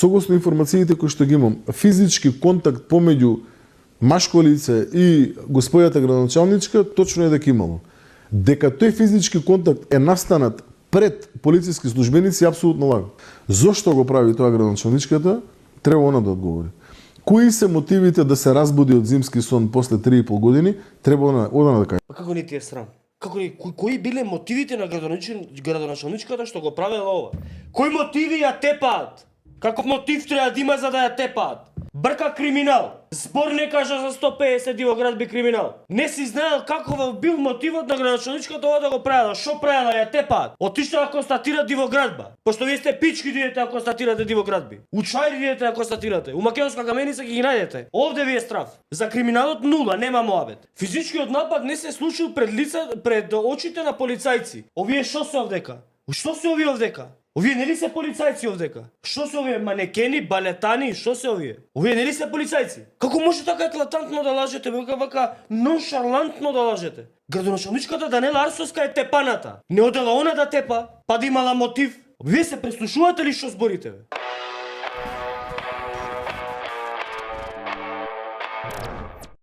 согласно информациите кои што ги имам, физички контакт помеѓу машко лице и господјата градоначалничка точно е дека имало. Дека тој физички контакт е настанат пред полициски службеници, апсолутно лага. Зошто го прави тоа градоначалничката? Треба она да одговори. Кои се мотивите да се разбуди од зимски сон после 3,5 години? Треба она да каже. Па како не ти е срам? Кои биле мотивите на градоначалничката што го правела ова? Кои мотиви ја тепаат? Каков мотив треба да има за да ја тепаат? Брка криминал. Збор не кажа за 150 дивоградби криминал. Не си знаел каков бил мотивот на градоначалничката ова да го правела. Шо правела, ја тепаат? Отишла да констатира дивоградба. Пошто вие сте пички идете да констатирате дивоградби. У Чаир идете да констатирате. У Македонска каменица ги најдете. Овде ви е страф. За криминалот нула, нема моабет. Физичкиот напад не се случил пред очите на полицајци. Овие шо се овдека? Што се овие овдека? Овие нели се полицајци овдека? Што се овие манекени, балетани, што се овие? Овие нели се полицајци? Како може така еклатантно да лажете, вака ноншалантно да лажете? Градоначалничката Данела Арсовска е тепаната. Не одела она да тепа, па да имала мотив. Вие се преслушувате ли што зборите, бе?